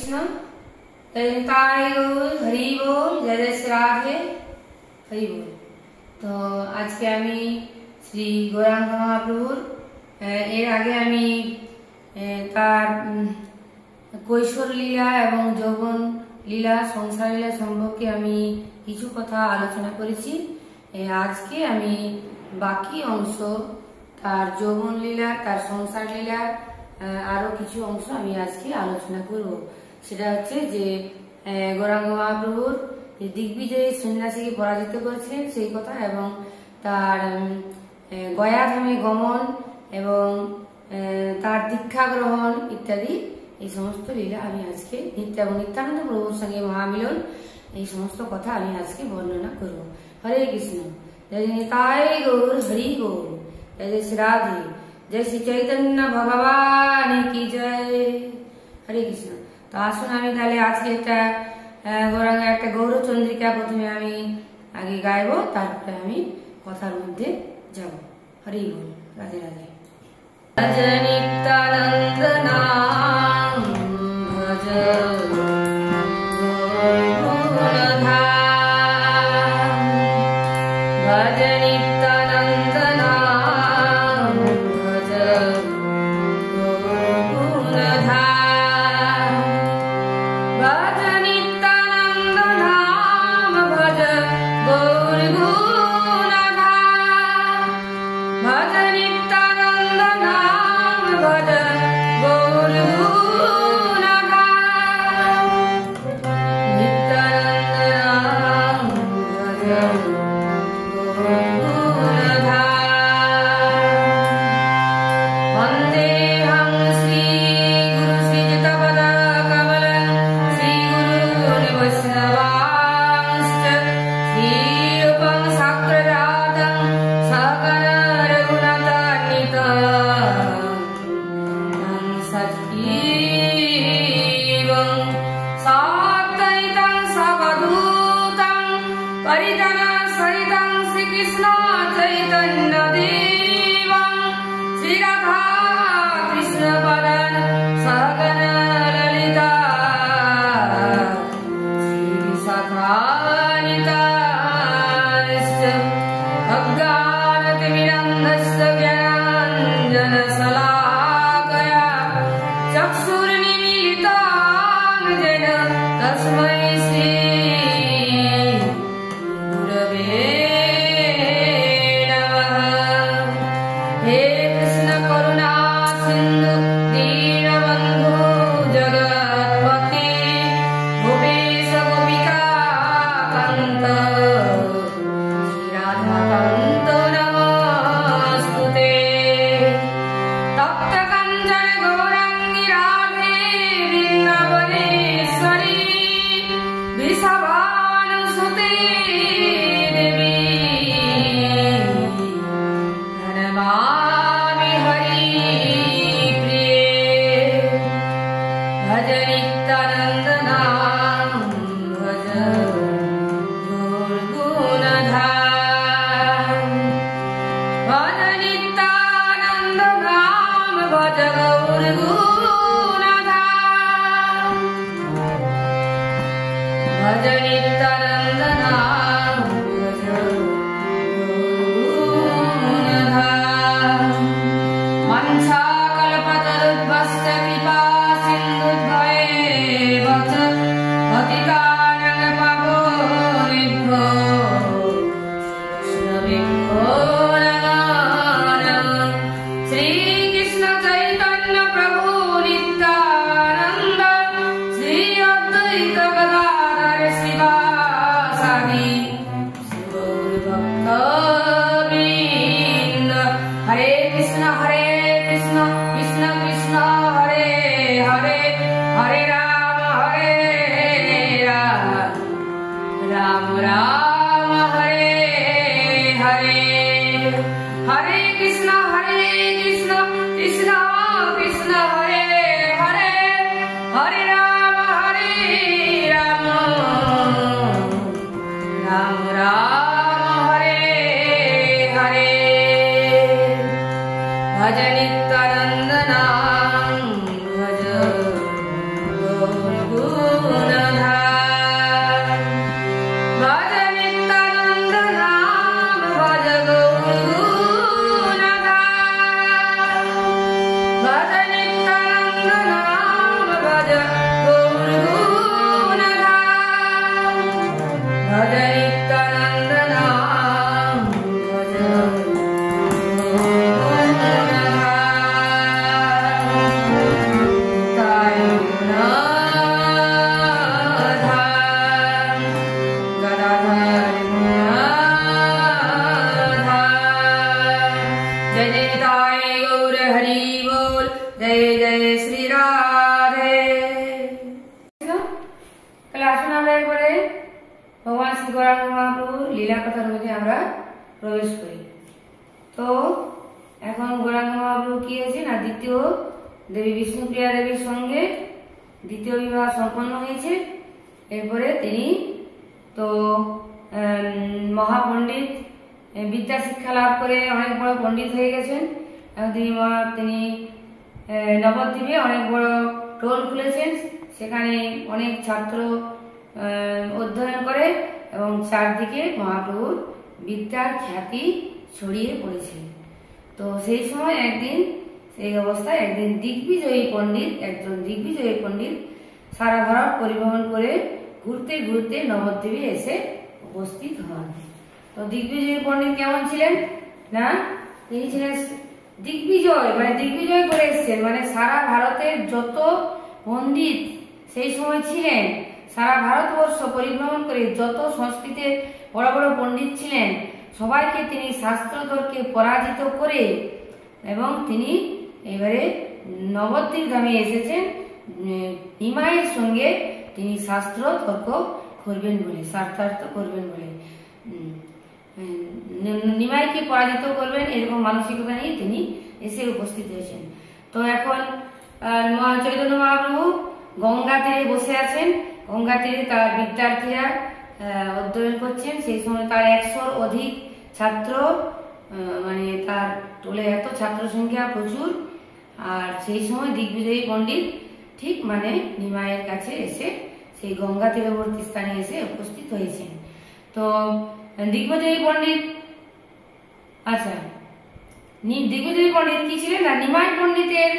कृष्ण। जय निताई गौर, हरि बोल, जय जय श्री राधे, हरि बोल। तो आज के आमी श्री गौरांग महाप्रभुर एर आगे आमी तार কৈশোর লীলা এবং যৌবন লীলা সংসার লীলা সম্পর্কে আমি কিছু কথা আলোচনা করেছি। আজকে আমি বাকি অংশ তার যৌবন লীলা তার সংসার লীলা আরো কিছু অংশ আমি আজকে আলোচনা করব। সেটা হচ্ছে যে গৌরাঙ্গ মহাপ্রভুর দিগ্বিজয়ী সন্ন্যাসীকে পরাজিত করেছিলেন সেই কথা এবং তার গয়া ধামে গমন এবং তার দীক্ষা গ্রহণ ইত্যাদি এই সমস্ত লীলা আমি আজকে নিত্যানন্দ প্রভুর সঙ্গে মহামিলন এই সমস্ত কথা আমি আজকে বর্ণনা করব। হরে কৃষ্ণ। জয় নিতাই গৌর, হরি গৌর, জয় জয় শ্রী রাধে, জয় শ্রী চৈতন্য ভগবান কি জয়। হরে কৃষ্ণ। তো আসুন আমি তাহলে আজকে একটা একটা গৌরচন্দ্রিকা প্রথমে আমি আগে গাইব, তারপরে আমি কথার মধ্যে যাব। হরি বল, রাধে রাধে। ভজ নিত্যানন্দ নাম, ভজ গৌরধাম, ভজ নিত্যানন্দ নাম, ভজ গৌরধাম, ভজ নিত্যানন্দ নাম, ভজ গৌরধাম, ভজ নিত্যানন্দ নাম, ভজ नित्यानंद नाम, भज गौर গৌরাঙ্গ মহাপ্রভুর লীলা কথার মধ্যে আমরা প্রবেশ করি। তো এখন গৌরাঙ্গ মহাপ্রভু কি হয়েছে না, দ্বিতীয় দেবী বিষ্ণুপ্রিয়া দেবীর সঙ্গে দ্বিতীয় বিবাহ সম্পন্ন হয়েছে। এরপরে তিনি তো মহাপণ্ডিত, বিদ্যা শিক্ষা লাভ করে অনেক বড় পণ্ডিত হয়ে গেছেন। তিনি নবদ্বীপে অনেক বড় টোল খুলেছেন, সেখানে অনেক ছাত্র অধ্যয়ন করে এবং চারদিকে মহাপ্রভুর বিদ্যার খ্যাতি ছড়িয়ে পড়েছে। তো সেই সময় একদিন, সেই অবস্থায় একদিন একজন দিগ্বিজয়ী পণ্ডিত সারা ভারত পরিভ্রমণ করে ঘুরতে ঘুরতে নবদ্বীপে এসে উপস্থিত হন। তো দিগ্বিজয়ী পণ্ডিত কেমন ছিলেন না, তিনি ছিলেন দিগ্বিজয়, মানে দিগ্বিজয় করে এসেছেন, মানে সারা ভারতের যত পণ্ডিত সেই সময় ছিলেন, সারা ভারতবর্ষ পরিভ্রমণ করে যত সংস্কৃতের বড় বড় পণ্ডিত ছিলেন সবাইকে তিনি শাস্ত্রতর্কে পরাজিত করে এবং তিনি এবারে নবদ্বীপ ধামে এসেছেন নিমাইয়ের সঙ্গে তিনি শাস্ত্র তর্ক করবেন বলে, শাস্ত্রার্থ করবেন বলে, নিমাইকে পরাজিত করবেন এরকম মানসিকতা নিয়ে তিনি এসে উপস্থিত হয়েছেন। তো এখন চৈতন্য মহাপ্রভু গঙ্গা তীরে বসে আছেন, গঙ্গা তীরে তার বিদ্যার্থীরা অধ্যয়ন করছেন। সেই সময় তার 100-র অধিক ছাত্র, মানে তার টোলে এত ছাত্র সংখ্যা প্রচুর। আর সেই সময় দিগ্বিজয়ী পণ্ডিত ঠিক মানে নিমাইয়ের কাছে এসে সেই গঙ্গা তীরবর্তী স্থানে এসে উপস্থিত হয়েছেন। তো দিগ্বিজয়ী পণ্ডিত, আচ্ছা, দিগ্বিজয়ী পণ্ডিত কি ছিলেন না, নিমাই পণ্ডিতের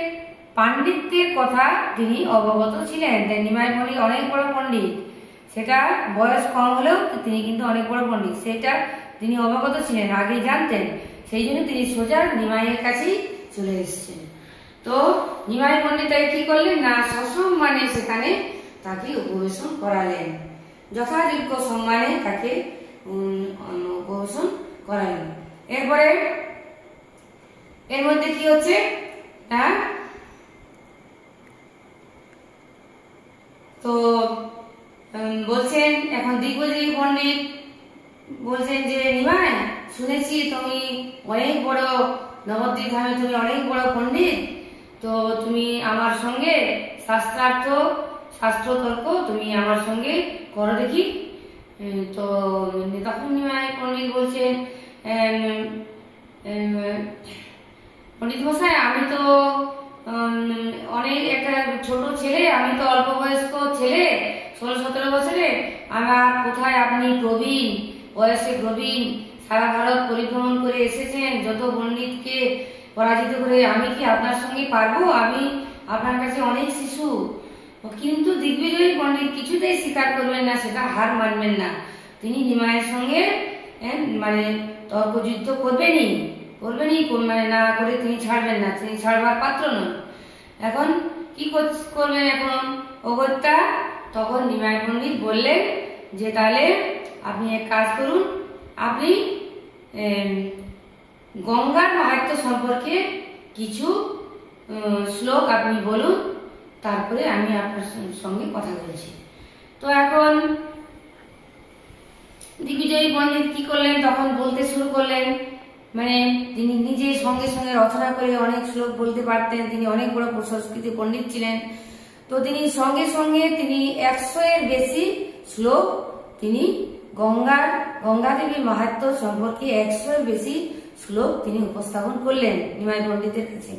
পাণ্ডিত্যের কথা তিনি অবগত ছিলেন। তাই নিমাই পণ্ডিত অনেক বড় পণ্ডিত, সেটা বয়স কম হলেও তিনি কিন্তু অনেক বড় পণ্ডিত, সেটা তিনি অবগত ছিলেন, আগে জানতেন। সেই জন্য তিনি সোজা নিমাইয়ের কাছেই চলে এসেছেন। তো নিমাই পণ্ডিত কি করলেন না, সসম্মানে সেখানে তাকে উপবেশন করালেন, যথাযোগ্য সম্মানে তাকে উপবেশন করালেন। এরপরে এর মধ্যে কি হচ্ছে না, তো বলছেন এখন দিগ্বিজয়ী পণ্ডিত বলছেন যে নিমাই, শুনেছি তুমি অনেক বড় নবদ্বীপ ধামে, তুমি অনেক বড় পণ্ডিত, তো তুমি আমার সঙ্গে শাস্ত্রতর্ক তুমি আমার সঙ্গে করো দেখি। তো তখন নিমাই পণ্ডিত বলছেন, পণ্ডিত মশাই, আমি তো অনেক একটা ছোট ছেলে, আমি তো অল্প বয়স্ক ছেলে, 16-17 বছরে, আমার কোথায় আপনি প্রবীণ, বয়সে প্রবীণ, সারা ভারত পরিভ্রমণ করে এসেছেন, যত পণ্ডিতকে পরাজিত করে, আমি কি আপনার সঙ্গে পারবো? আমি আপনার কাছে অনেক শিশু। কিন্তু দিগ্বিজয়ী পণ্ডিত কিছুতেই স্বীকার করবেন না, সেটা হার মানবেন না, তিনি নিমাইয়ের সঙ্গে মানে তর্কযুদ্ধ করবেনই, মানে না করে তিনি ছাড়বেন না, তিনি ছাড়বার পাত্র নন। এখন কি করবেন এখন অগত্যা? তখন নিমাই পণ্ডিত বললেন যে তাহলে আপনি এক কাজ করুন, আপনি গঙ্গার মাহাত্ম্য সম্পর্কে কিছু শ্লোক আপনি বলুন, তারপরে আমি আপনার সঙ্গে কথা বলছি। তো এখন দিগ্বিজয়ী পণ্ডিত কি করলেন, তখন বলতে শুরু করলেন, মানে তিনি নিজে সঙ্গে সঙ্গে রচনা করে অনেক শ্লোক বলতে পারতেন, তিনি অনেক বড় সংস্কৃতি পণ্ডিত ছিলেন। তো তিনি সঙ্গে সঙ্গে তিনি 100-এর বেশি শ্লোক তিনি গঙ্গা দেবীর মাহাত্ম্য সম্পর্কে 100-এর বেশি শ্লোক তিনি উপস্থাপন করলেন নিমাই পণ্ডিতের কাছে।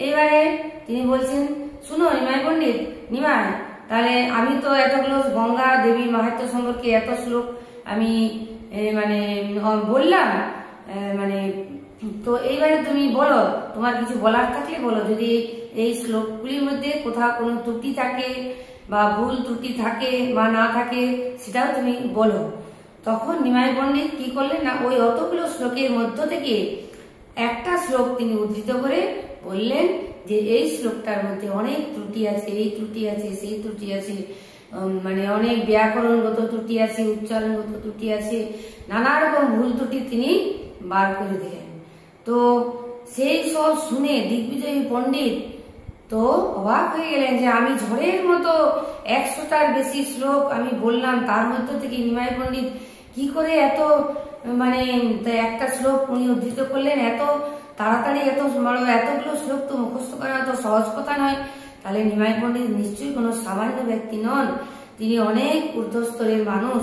এবারে তিনি বলছেন, শুনো নিমাই পণ্ডিত, নিমাই, তাহলে আমি তো এতগুলো গঙ্গা দেবীর মাহাত্ম্য সম্পর্কে এত শ্লোক আমি মানে বললাম, মানে তো এইবারে তুমি বলো, তোমার কিছু বলার থাকলে বলো, যদি এই শ্লোকগুলির মধ্যে কোথাও কোনো ত্রুটি থাকে বা ভুল ত্রুটি থাকে বা না থাকে সেটাও তুমি বলো। তখন নিমাই পণ্ডিত কি করলেন না, ওই অতগুলো শ্লোকের মধ্য থেকে একটা শ্লোক তিনি উদ্ধৃত করে বললেন যে এই শ্লোকটার মধ্যে অনেক ত্রুটি আছে, এই ত্রুটি আছে, সেই ত্রুটি আছে, মানে অনেক ব্যাকরণগত ত্রুটি আছে, উচ্চারণগত ত্রুটি আছে, নানা রকম ভুল ত্রুটি তিনি বার করে দিলেন। তো সেই সব শুনে দিগ্বিজয়ী পণ্ডিত তো অবাক হয়ে গেলেন যে আমি ঝড়ের মতো 100টার বেশি শ্লোক আমি বললাম, তার মধ্য থেকে নিমাই পণ্ডিত কি করে এত মানে একটা শ্লোক উনি উদ্ধৃত করলেন, এত তাড়াতাড়ি এতগুলো শ্লোক তো মুখস্থ করা এত সহজ কথা নয়। তাহলে নিমাই পণ্ডিত নিশ্চয়ই কোনো সামান্য ব্যক্তি নন, তিনি অনেক ঊর্ধ্বস্তরের মানুষ।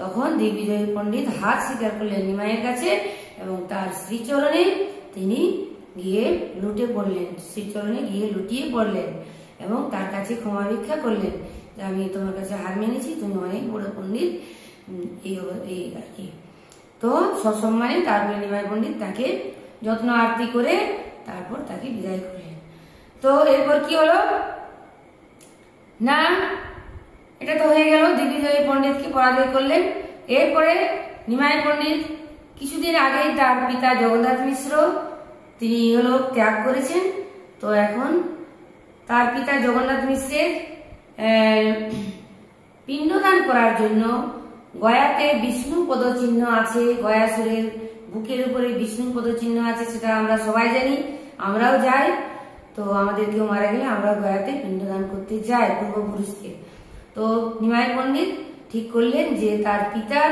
তখন দিগ্বিজয় পণ্ডিত হাত স্বীকার করলেন নিমাইয়ের কাছে এবং তার শ্রীচরণে তিনি গিয়ে লুটে পড়লেন, শ্রীচরণে গিয়ে লুটিয়ে পড়লেন এবং তার কাছে ক্ষমা ভিক্ষা করলেন যে আমি তোমার কাছে হার মেনেছি, তুমি অনেক বড় পণ্ডিত, এই আর কি। তো সসম্মানে তারপরে নিমাই পণ্ডিত তাকে যত্ন আরতি করে তারপর তাকে বিদায় করলেন। তো এরপর কি হলো না, এটা তো হয়ে গেল, দিগ্বিজয় পণ্ডিতকে পরাজয় করলেন। এরপরে নিমাই পণ্ডিত কিছুদিন আগেই তার পিতা জগন্নাথ মিশ্র তিনি ত্যাগ করেছেন। তো এখন তার পিতা জগন্নাথ মিশ্রের পিণ্ডদান করার জন্য গয়াতে বিষ্ণু পদচিহ্ন আছে, গয়াসুরের বুকের উপরে বিষ্ণু পদচিহ্ন আছে, সেটা আমরা সবাই জানি, আমরাও যাই। তো আমাদের কেউ মারা গেলে আমরা গয়াতে পিণ্ডদান করতে যাই পূর্বপুরুষকে। তো নিমাই পণ্ডিত ঠিক করলেন যে তার পিতার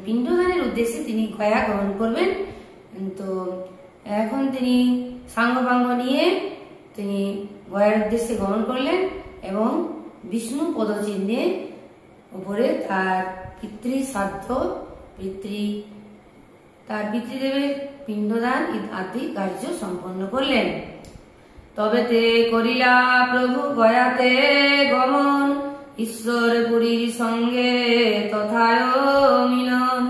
পিণ্ডদানের উদ্দেশ্যে তিনি গয়া গমন করবেন। তো এখন তিনি সাঙ্গপাঙ্গ নিয়ে তিনি গয়ার উদ্দেশ্যে গমন করলেন এবং বিষ্ণু পদচিহ্নের উপরে তার পিতৃশ্রাদ্ধ, তার পিতৃদেবের পিণ্ডদান আদি কার্য সম্পন্ন করলেন। তবে তে করিলা প্রভু গয়াতে গমন, ঈশ্বর পুরীর সঙ্গে তথায় মিলন।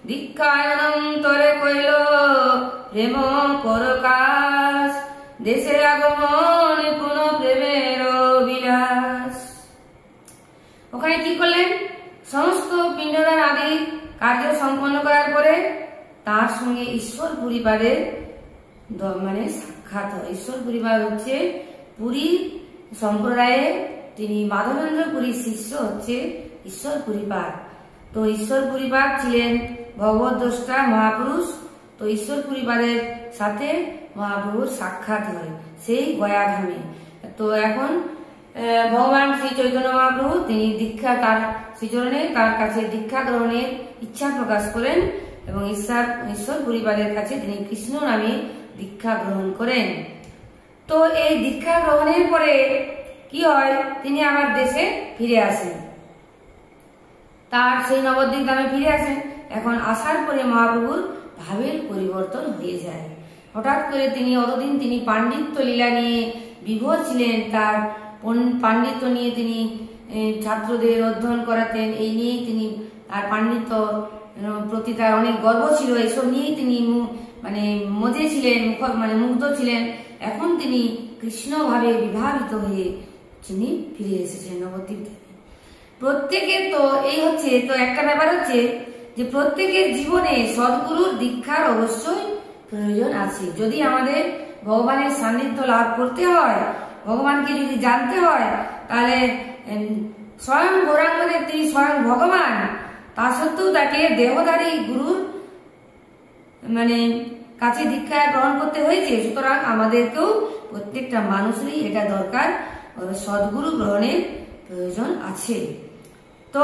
দীক্ষায়নন্তরে কইল প্রেম পরকাশ, দেশে আগমন কোন প্রেমের বিলাস। ওখানে কি করলেন, সমস্ত পিণ্ডদান আদি কার্য সম্পন্ন করার পরে তার সঙ্গে ঈশ্বর পুরীপাদের মানে সাক্ষাৎ হয়। ঈশ্বর পুরীপাদ হচ্ছে পুরী সম্প্রদায়ে, তিনি মাধবেন্দ্র পুরীর শিষ্য হচ্ছে ঈশ্বর পুরীপাদ। তো ঈশ্বর পুরীপাদ ছিলেন ভগবত দ্রষ্টা মহাপুরুষ। তো ঈশ্বর পুরীপাদের সাথে মহাপ্রভুর সাক্ষাৎ হয় সেই গয়াধামে। তো এখন ভগবান শ্রী চৈতন্য মহাপ্রভু তিনি দীক্ষা তার শ্রীচরণে তার কাছে দীক্ষা গ্রহণের ইচ্ছা প্রকাশ করেন এবং ঈশ্বর পুরীপাদের কাছে তিনি কৃষ্ণ নামে দীক্ষা গ্রহণ করেন। তো এই দীক্ষা গ্রহণের পরে কি হয়, তিনি আবার দেশে ফিরে আসেন, তার সেই নবদ্বীপ ধামে ফিরে আসেন। এখন আসার পরে মহাপ্রভুর ভাবের পরিবর্তন হয়ে যায়। হঠাৎ করে তিনি অতদিন তিনি পাণ্ডিত্য লীলা নিয়ে বিভোর ছিলেন, তার পাণ্ডিত্য নিয়ে তিনি ছাত্রদের অধ্যয়ন করাতেন, এই নিয়েই তিনি তার পাণ্ডিত্য প্রতি তার অনেক গর্ব ছিল, এসব নিয়েই তিনি মানে মজে ছিলেন, মুগ্ধ ছিলেন। এখন তিনি কৃষ্ণ ভাবে বিভাবিত হয়ে তিনি ফিরে এসেছেন নবদ্বীপ ধামে। প্রত্যেকের তো এই হচ্ছে, তো একটা ব্যাপার হচ্ছে যে প্রত্যেকের জীবনে সদ্গুরুর দীক্ষার অবশ্যই প্রয়োজন আছে। যদি আমাদের ভগবানের সান্নিধ্য লাভ করতে হয়, ভগবানকে যদি জানতে হয়, তাহলে স্বয়ং গৌরাঙ্গদেব তিনি স্বয়ং ভগবান, তা সত্ত্বেও তাকে দেহধারী গুরুর মানে কাছে দীক্ষা গ্রহণ করতে হয়েছে। সুতরাং আমাদেরকেও প্রত্যেকটা মানুষেরই এটা দরকার, সদ্গুরু গ্রহণের প্রয়োজন আছে। তো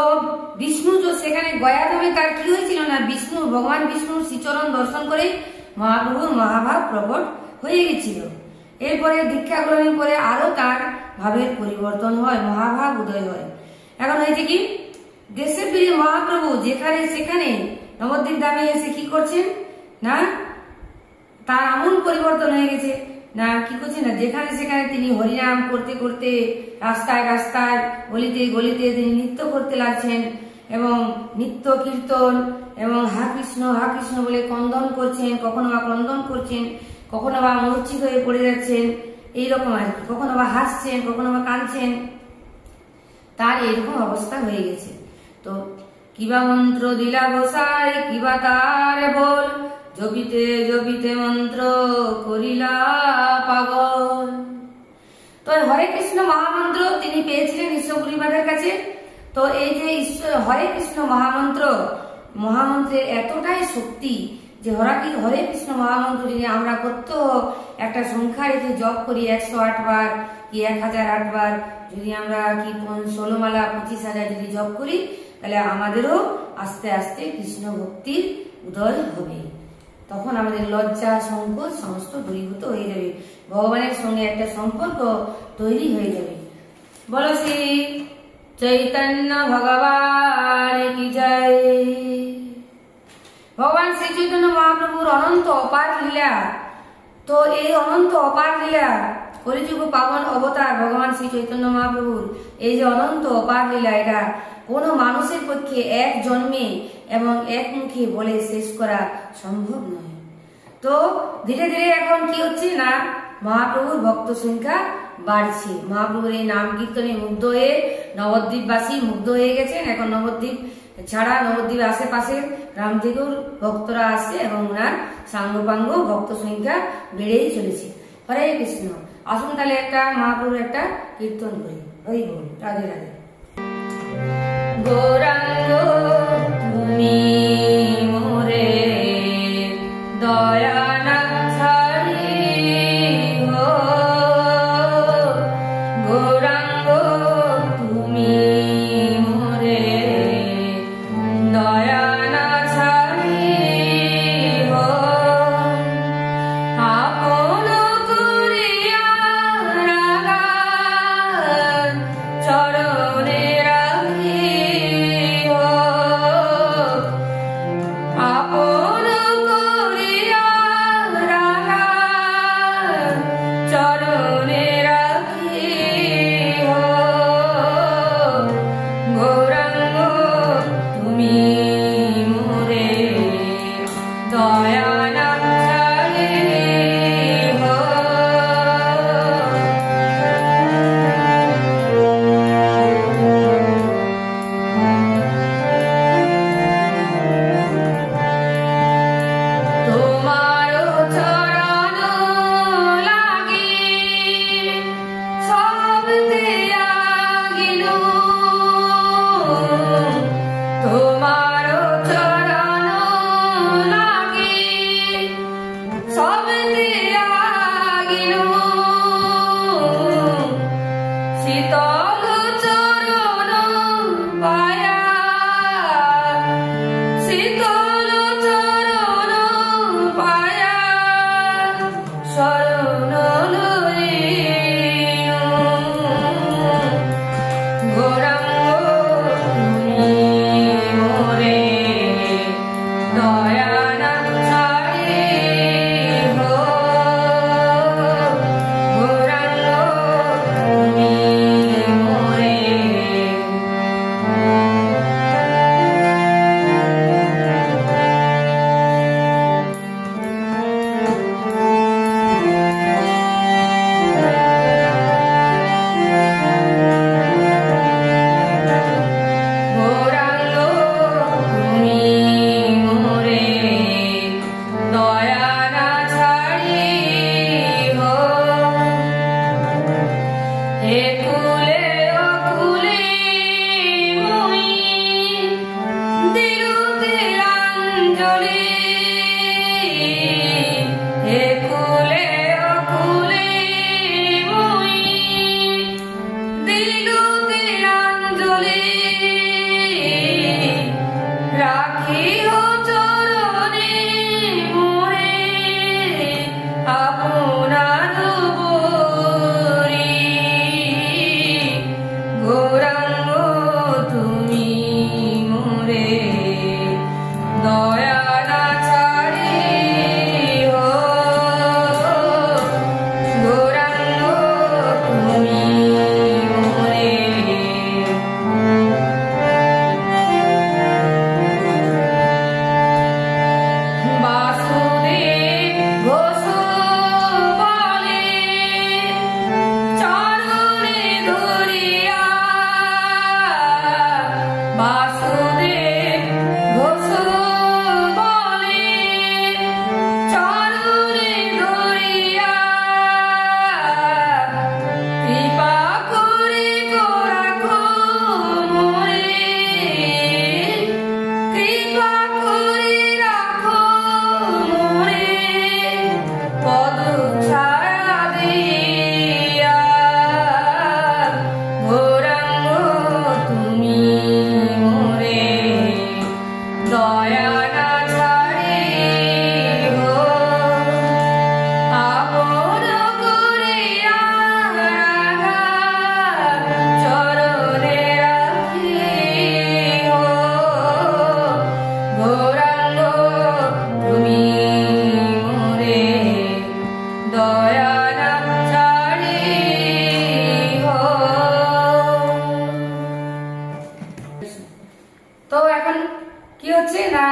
বিষ্ণু তো সেখানে গয়াধামে তার কি হয়েছিল না, ভগবান বিষ্ণুর শ্রীচরণ দর্শন করে মহাপ্রভুর মহাভাব প্রকট হয়ে গেছিল। এরপরে দীক্ষা গ্রহণের পরে আরো তার ভাবের পরিবর্তন হয়, মহাভাব উদয় হয়। এখন হয়েছে কি, দেশে ফিরে মহাপ্রভু যেখানে সেখানে নবদ্বীপ ধামে এসে কি করছেন না, তার আমূল পরিবর্তন হয়ে গেছে না, কি করছেন না, যেখানে সেখানে তিনি হরিনাম করতে করতে রাস্তায় রাস্তায় গলিতে গলিতে তিনি নৃত্য করতে লাগছেন এবং নিত্য কীর্তন এবং হা কৃষ্ণ বলে কন্দন করছেন, কখনো বা ক্রন্দন করছেন, কখনো বা মূর্ছিত হয়ে পড়ে যাচ্ছেন, এইরকম আর কি, কখনো বা হাসছেন, কখনো বা কাঁদছেন, তার এইরকম অবস্থা হয়ে গেছে। তো কিবা মন্ত্র দিলা বসাই, কিবা তার বল, জপিতে জপিতে মন্ত্র করিলা পাগল। তো হরে কৃষ্ণ মহামন্ত্র তিনি পেয়েছিলেন ঈশ্বর পুরীপাদের কাছে। তো এই যে হরে কৃষ্ণ মহামন্ত্রের এতটাই শক্তি যে হরে কৃষ্ণ মহামন্ত্র যদি আমরা প্রত্যহ একটা সংখ্যা রেখে জপ করি 108 বার কি 1008 বার, যদি আমরা কি 16 মালা 25,000 যদি জপ করি, তাহলে আমাদেরও আস্তে আস্তে কৃষ্ণ ভক্তির উদয় হবে। তখন আমাদের লজ্জা সংকোচ সমস্ত দূরীভূত হয়ে যাবে, ভগবানের সঙ্গে একটা সম্পর্ক তৈরি হয়ে যাবে। বলো শ্রী চৈতন্য ভগবান কি জয়। ভগবান শ্রী চৈতন্য মহাপ্রভুর অনন্ত অপার লীলা। তো এই অনন্ত অপার লীলা, কলিযুগ পাবন অবতার ভগবান শ্রী চৈতন্য মহাপ্রভুর এই যে অনন্ত অপার লীলা, এটা কোনো মানুষের পক্ষে এক জন্মে এবং এক মুখে বলে শেষ করা সম্ভব নয়। তো ধীরে ধীরে এখন কি হচ্ছে না, মহাপ্রভুর ভক্ত সংখ্যা বাড়ছে। মহাপ্রভুর এই নাম কীর্তনে মুগ্ধ হয়ে নবদ্বীপবাসী মুগ্ধ হয়ে গেছেন। এখন নবদ্বীপ ছাড়া নবদ্বীপ আশেপাশের গ্রাম থেকেও ভক্তরা আসছে এবং ওনার সাঙ্গপাঙ্গ ভক্ত সংখ্যা বেড়েই চলেছে। হরে কৃষ্ণ। আসুন তাহলে একটা মহাপ্রভুর একটা কীর্তন করি। হরি বল, রাধে রাধে। গৌরাঙ্গ তুমি মোরে দয়া না ছাড়ি হো, গৌরাঙ্গ তুমি মোরে দয়া না ছাড়ি হো, আপন করিয়া রাগা চরণে রাখি হো, আপন করিয়া রাগা চরণে রাখি হো, গৌরাঙ্গ তুমি মোরে দয়া না ছাড়ি হো। তোমার চরণ লাগি সব ত্যাগিল, তোমার চরণ লাগি সব ত্যাগিল, শীতল চরণ পায়া, শীতল চরণ পায়া শরণ লইনু, গৌরাঙ্গ তুমি হচ্ছে না,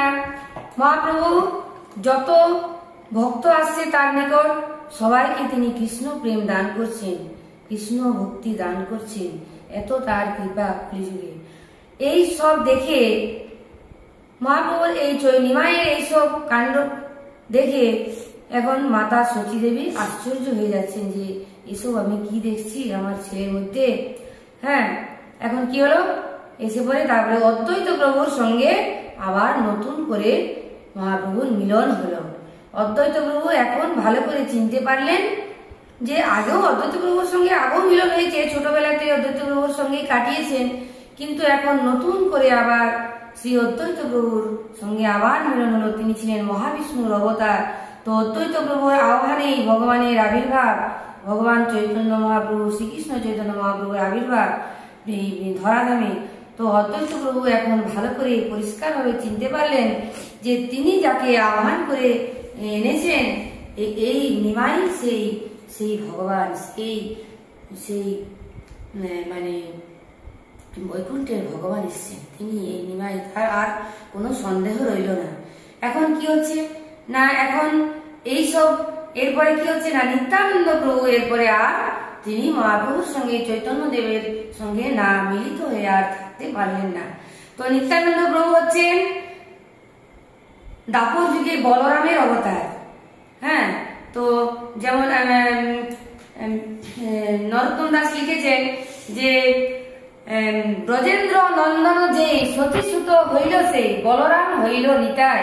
মহাপ্রভু যত ভক্ত আসছে তার নিকট সবাইকে তিনি কৃষ্ণ প্রেম দান করছেন, কৃষ্ণ ভক্তি দান করছেন, এত তার কৃপা কলিযুগে। এই সব দেখে মহাপ্রভুর এই নিমাইয়ের এইসব কাণ্ড দেখে এখন মাতা সতী দেবী আশ্চর্য হয়ে যাচ্ছেন যে এসব আমি কি দেখছি আমার ছেলের মধ্যে। হ্যাঁ, এখন কি হলো, এসে পরে তারপরে অদ্বৈত প্রভুর সঙ্গে আবার নতুন করে মহাপ্রভুর মিলন হলো। অদ্বৈত প্রভু এখন ভালো করে চিনতে পারলেন যে আগেও অদ্বৈত প্রভুর সঙ্গে আগেও মিলন হয়েছে, ছোটবেলাতে অদ্বৈত প্রভুর সঙ্গে কাটিয়েছেন, কিন্তু এখন নতুন করে আবার শ্রী অদ্বৈত প্রভুর সঙ্গে আবার মিলন হলো। তিনি ছিলেন মহাবিষ্ণুর অবতার। তো অদ্বৈত প্রভুর আহ্বানেই ভগবানের আবির্ভাব, ভগবান চৈতন্য মহাপ্রভু, শ্রীকৃষ্ণ চৈতন্য মহাপ্রভুর আবির্ভাব এই ধরাধামে। তো অদ্বৈত প্রভু এখন ভালো করে পরিষ্কারভাবে চিনতে পারলেন যে তিনি যাকে আহ্বান করে এনেছেন এই নিমাই সেই ভগবান, সেই মানে বৈকুণ্ঠের ভগবান এসছেন, তিনি এই নিমাই, তার আর কোনো সন্দেহ রইল না। এখন কি হচ্ছে না, এখন এইসব এরপরে কি হচ্ছে না, নিত্যানন্দ প্রভু এরপরে আর তিনি মহাপ্রভুর সঙ্গে চৈতন্য দেবের সঙ্গে না মিলিত হয়ে আর থাকতে পারলেন না। তো নিত্যানন্দ প্রভু হচ্ছেন দাপর যুগে বলরামের অবতার। হ্যাঁ, তো যেমন নরোত্তম দাস লিখেছেন যে ব্রজেন্দ্র নন্দন যে সতীসুত হইল সে বলরাম হইল নিতাই,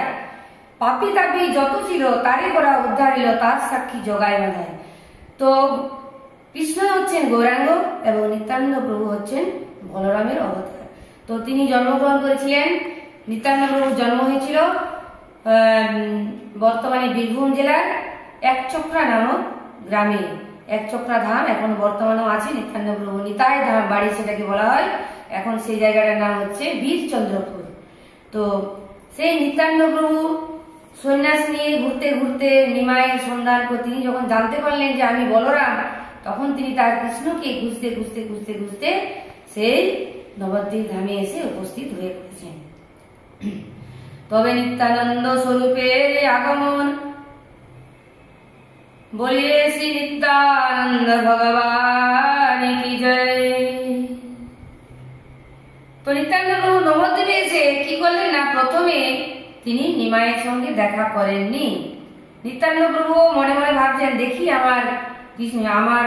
পাপি তাপি যত ছিল তারে করা উদ্ধারিল তার সাক্ষী জগায় বাঁধায়। তো কৃষ্ণ হচ্ছেন গৌরাঙ্গ এবং নিত্যানন্দ প্রভু হচ্ছেন বলরামের অবতার। তো তিনি জন্মগ্রহণ করেছিলেন, নিত্যানন্দ প্রভুর জন্ম হয়েছিল বর্তমানে বীরভূম জেলার একচক্রা নামক গ্রামে। একচক্রা ধাম এখন বর্তমানেও আছে, নিত্যানন্দ প্রভু নিতাই ধাম বাড়ি সেটাকে বলা হয়। এখন সেই জায়গাটার নাম হচ্ছে বীরচন্দ্রপুর। তো সেই নিত্যানন্দ প্রভু সন্ন্যাস নিয়ে ঘুরতে ঘুরতে নিমাইয়ের সন্ধান করে তিনি যখন জানতে পারলেন যে আমি বলরাম, তখন তিনি তার কৃষ্ণকে খুঁজতে খুঁজতে খুঁজতে খুঁজতে সেই নবদ্বীপ ধামে এসে উপস্থিত হয়ে পড়েছেন। তবে নিত্যানন্দ স্বরূপের আগমন বলিয়ে শ্রী নিত্যানন্দ ভগবান কি জয়। তো নিত্যানন্দ প্রভু নবদ্বীপে এসে কি করলেন না, প্রথমে তিনি নিমাইয়ের সঙ্গে দেখা করেননি। নিত্যানন্দ প্রভু মনে মনে ভাবছেন দেখি আমার কৃষ্ণ, আমার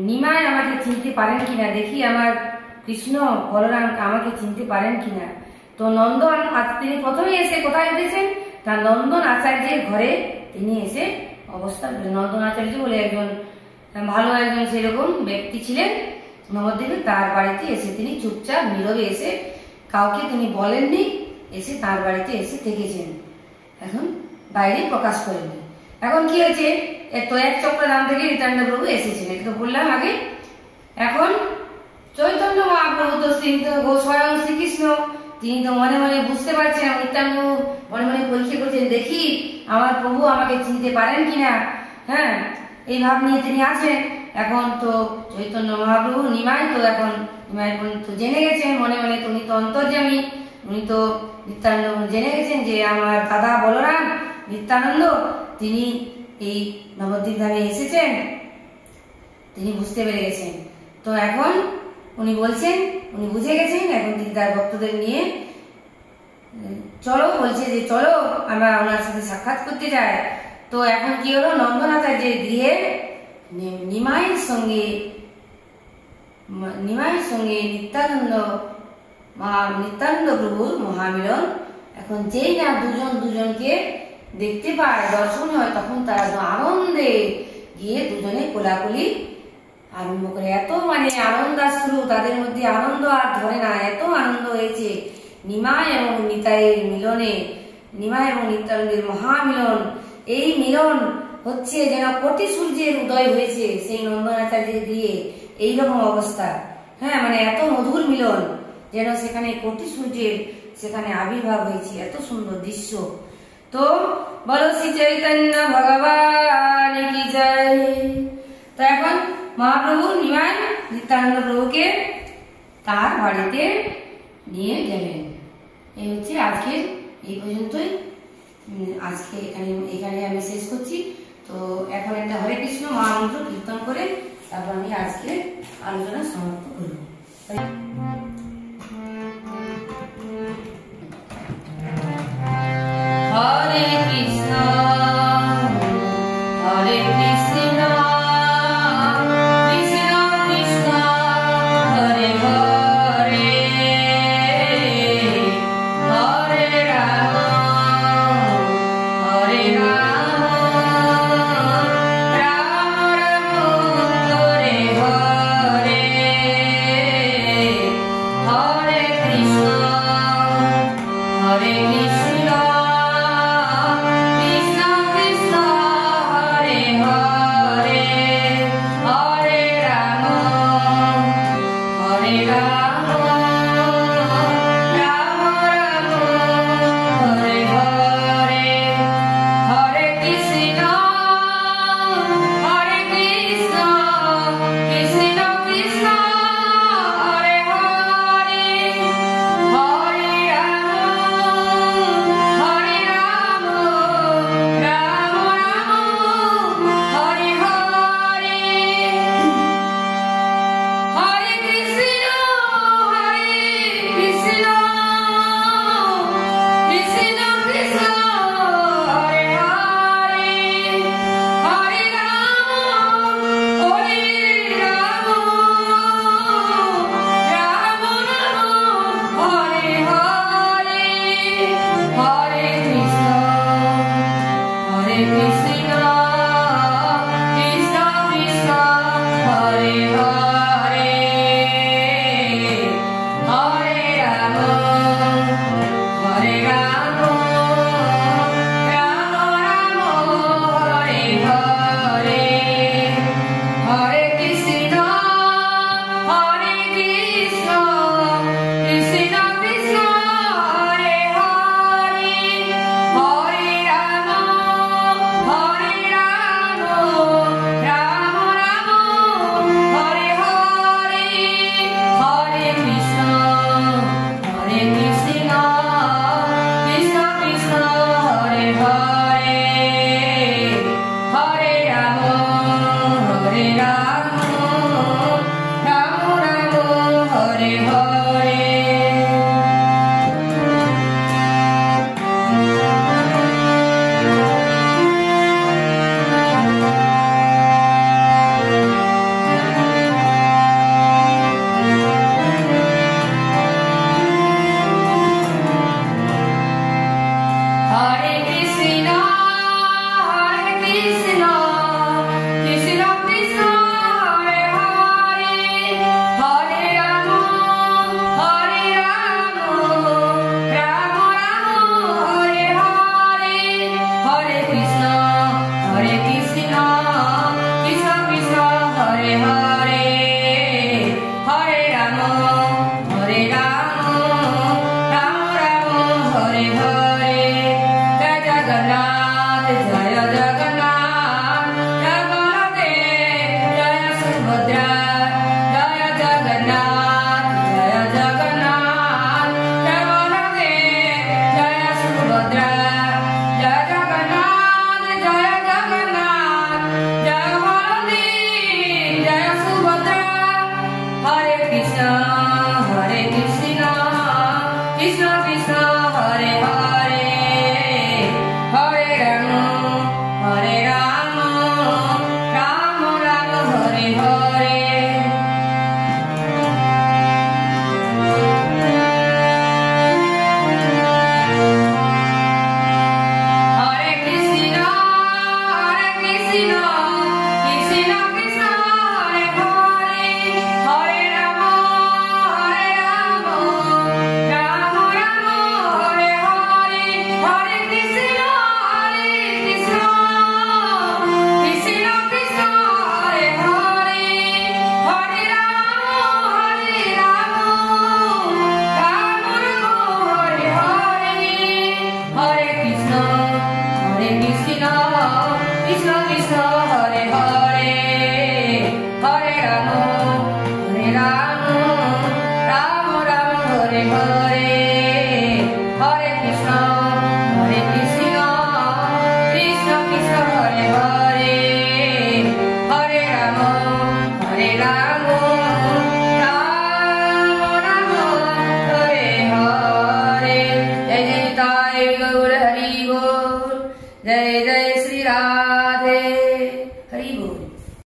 নিমাই আমাকে চিনতে পারেন কিনা, দেখি আমার কৃষ্ণ বলরাম আমাকে চিনতে পারেন কিনা। তো নন্দন তিনি প্রথমে এসে কোথায় উঠেছেন, তার নন্দন আচার্যের ঘরে তিনি এসে অবস্থান করেন। নন্দন আচার্য বলে একজন ভালো একজন সেরকম ব্যক্তি ছিলেন নবদ্বীপে, তার বাড়িতে এসে তিনি চুপচাপ নীরবে এসে কাউকে তিনি বলেননি, এসে তার বাড়িতে এসে থেকেছেন, এখন বাইরে প্রকাশ করেননি। এখন কি হয়েছে, তো একচক্রা ধাম থেকে নিত্যানন্দ প্রভু এসেছেন, এটা তো বললাম আগে। এখন চৈতন্য মহাপ্রভু তো স্বয়ং শ্রীকৃষ্ণ, তিনি তো মনে মনে বুঝতে পারছেন, নিত্যানন্দ মনে মনে পরীক্ষা করছেন দেখি আমার প্রভু আমাকে চিনতে পারেন কিনা। হ্যাঁ, এই ভাব নিয়ে তিনি আছেন। এখন তো চৈতন্য মহাপ্রভু নিমাই তো এখন নিমাই তো জেনে গেছেন মনে মনে, উনি তো অন্তর্যামী, উনি তো নিত্যানন্দ জেনে গেছেন যে আমার দাদা বলরাম নিত্যানন্দ তিনি এই নবদ্বীপ ধামে এসেছেন, তিনি বুঝতে পেরে গেছেন। তো এখন উনি বলছেন, উনি বুঝে গেছেন, এখন তিনি তার ভক্তদের নিয়ে চলো বলছে যে চলো আমরা ওনার সাথে সাক্ষাৎ করতে যাই। তো এখন কি হলো, নন্দনাচার্যের গৃহে নিমাইয়ের সঙ্গে নিত্যানন্দ প্রভুর মহামিলন। এখন যেই না দুজন দুজনকে দেখতে পায়, দর্শন হয়, তখন তারা আনন্দে গিয়ে দুজনে কোলাকুলি আরম্ভ করে। এত মানে আনন্দাশ্রু, তাদের মধ্যে আনন্দ আর ধরে না, এত আনন্দ হয়েছে নিমাই এবং নিতাইয়ের মিলনে, নিমাই এবং নিত্যানন্দের মহামিলন। এই মিলন হচ্ছে যেন কোটি সূর্যের উদয় হয়েছে সেই নন্দনাচার্যের দিয়ে, এইরকম অবস্থা। হ্যাঁ, মানে এত মধুর মিলন যেন সেখানে কোটি সূর্যের সেখানে আবির্ভাব হয়েছে, এত সুন্দর দৃশ্য। তো বলো শ্রী চৈতন্য ভগবান কি জয়। তো এখন মহাপ্রভু নিমাই নিত্যানন্দ প্রভুকে তার বাড়িতে নিয়ে গেলেন। এই হচ্ছে আজকের এই পর্যন্তই। আজকে এখানে আমি শেষ করছি। তো এখন একটা হরে কৃষ্ণ মহামন্ত্র কীর্তন করে তারপর আমি আজকে আলোচনা সমাপ্ত করব। হরে কৃষ্ণ হরে কৃষ্ণ কৃষ্ণ কৃষ্ণ হরে হরে হরে রাম হরে রাম রাম রাম হরে হরে হরে কৃষ্ণ হরে কৃষ্ণ কৃষ্ণ কৃষ্ণ হরে হরে হরে রাম হরে রাম রাম রাম হরে হরে হরে কৃষ্ণ হরে কৃষ্ণ কৃষ্ণ কৃষ্ণ হরে হরে হরে রাম হরে রাম রাম রাম হরে হরে হরে কৃষ্ণ হরে কৃষ্ণ কৃষ্ণ কৃষ্ণ হরে হরে হরে রাম রাম রাম হরে হরে হরে কৃষ্ণ হরে কৃষ্ণ কৃষ্ণ কৃষ্ণ হরে হরে হরে রাম হরে রাম রাম রাম হরে হরে হরে কৃষ্ণ হরে কৃষ্ণ কৃষ্ণ কৃষ্ণ হরে হরে হরে রাম হরে রাম রাম রাম হরে হরে হরে কৃষ্ণ হরে কৃষ্ণ কৃষ্ণ কৃষ্ণ হরে হরে হরে রাম হরে রাম রাম রাম হরে হরে হরে কৃষ্ণ হরে কৃষ্ণ কৃষ্ণ কৃষ্ণ হরে হরে হরে রাম হরে রাম রাম রাম হরে হরে হরে কৃষ্ণ হরে কৃষ্ণ কৃষ্ণ কৃষ্ণ হরে হরে হরে রাম হরে রাম রাম রাম হরে হরে জয় জগন্নাথ জয় জগন্নাথ জয় বলদেব জয় সুভদ্রা জয় জগন্নাথ জয় জগন্নাথ জয় বলদেব জয় সুভদ্রা জয় জগন্নাথ জয় জগন্নাথ জয় বলদেব জয় সুভদ্রা হরে কৃষ্ণ